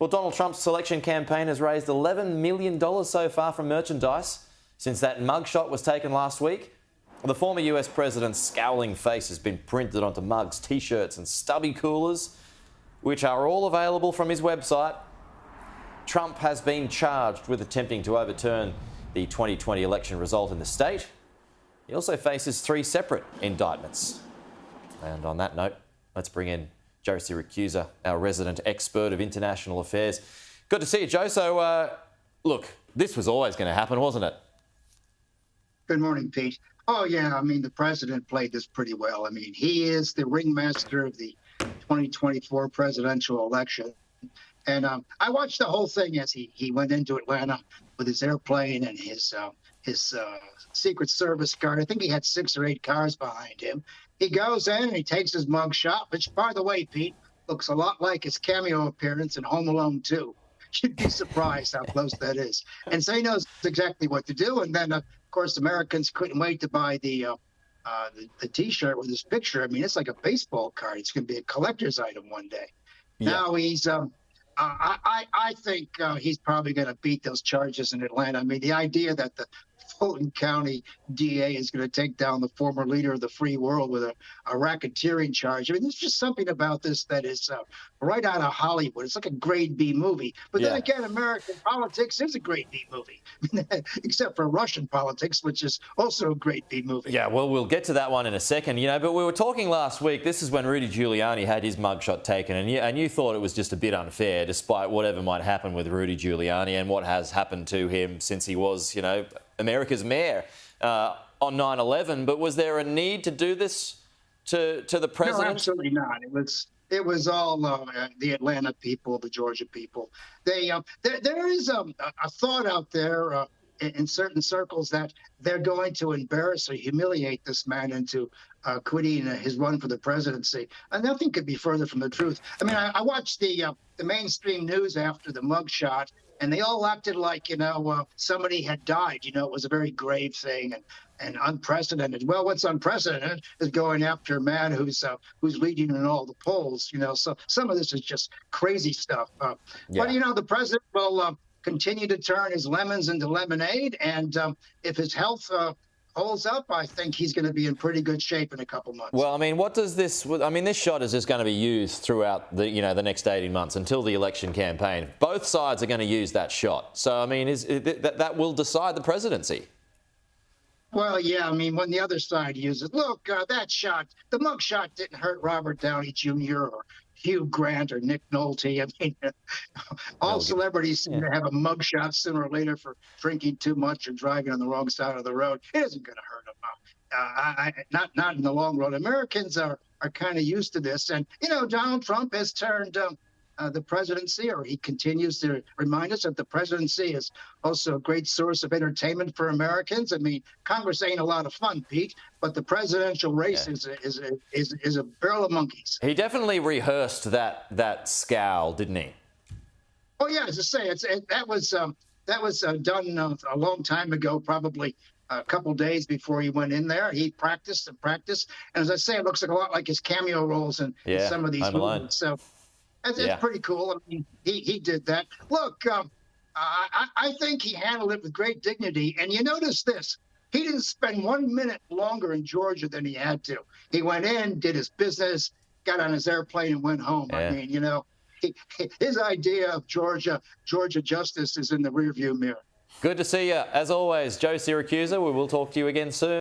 Well, Donald Trump's selection campaign has raised $11 million so far from merchandise since that mugshot was taken last week. The former US president's scowling face has been printed onto mugs, T-shirts and stubby coolers, which are all available from his website. Trump has been charged with attempting to overturn the 2020 election result in the state. He also faces 3 separate indictments. And on that note, let's bring in Joe Siracusa, our resident expert of international affairs. Good to see you, Joe. So, look, this was always going to happen, wasn't it? Good morning, Pete. Oh, yeah, I mean, the president played this pretty well. I mean, he is the ringmaster of the 2024 presidential election. And I watched the whole thing as he went into Atlanta with his airplane and his Secret Service guard. I think he had 6 or 8 cars behind him. He goes in and he takes his mug shot, which, by the way, Pete, looks a lot like his cameo appearance in Home Alone 2. You'd be surprised how close that is. And so he knows exactly what to do. And then, of course, Americans couldn't wait to buy the T-shirt with his picture. I mean, it's like a baseball card. It's going to be a collector's item one day. Yeah. Now he's I think he's probably going to beat those charges in Atlanta. I mean, the idea that the Fulton County DA is going to take down the former leader of the free world with a racketeering charge. I mean, there's just something about this that is right out of Hollywood. It's like a grade B movie. But then again, American politics is a grade B movie, except for Russian politics, which is also a grade B movie. Yeah, well, we'll get to that one in a second, but we were talking last week. This is when Rudy Giuliani had his mugshot taken, and you thought it was just a bit unfair, despite whatever might happen with Rudy Giuliani and what has happened to him since he was, America's mayor on 9/11. But was there a need to do this to the president? No, absolutely not. It was all the Atlanta people, the Georgia people. There is a thought out there in certain circles that they're going to embarrass or humiliate this man into quitting his run for the presidency. And nothing could be further from the truth. I mean, I watched the mainstream news after the mugshot, and they all acted like, somebody had died. It was a very grave thing and unprecedented. Well, what's unprecedented is going after a man who's leading in all the polls. So some of this is just crazy stuff. But the president will continue to turn his lemons into lemonade, and if his health holds up, I think he's going to be in pretty good shape in a couple months. Well, I mean, this shot is just going to be used throughout the next 18 months until the election campaign. Both sides are going to use that shot. So, I mean, that will decide the presidency. Well, yeah, I mean, when the other side uses, look, that shot, the mug shot didn't hurt Robert Downey Jr. or Hugh Grant or Nick Nolte. I mean, all celebrities seem to have a mug shot sooner or later for drinking too much or driving on the wrong side of the road. It isn't going to hurt them. Not in the long run. Americans are kind of used to this. And, Donald Trump has turned the presidency, or he continues to remind us that the presidency is also a great source of entertainment for Americans. I mean, Congress ain't a lot of fun, Pete, but the presidential race is a barrel of monkeys. He definitely rehearsed that scowl, didn't he? Oh yeah, as I say, that was done a long time ago, probably a couple days before he went in there. He practiced and practiced, and as I say, it looks like a lot like his cameo roles in some of these movies. So. It's pretty cool. I mean, he did that. Look, I think he handled it with great dignity. And you notice this. He didn't spend 1 minute longer in Georgia than he had to. He went in, did his business, got on his airplane and went home. Yeah. I mean, his idea of Georgia justice is in the rearview mirror. Good to see you. As always, Joe Siracusa. We will talk to you again soon.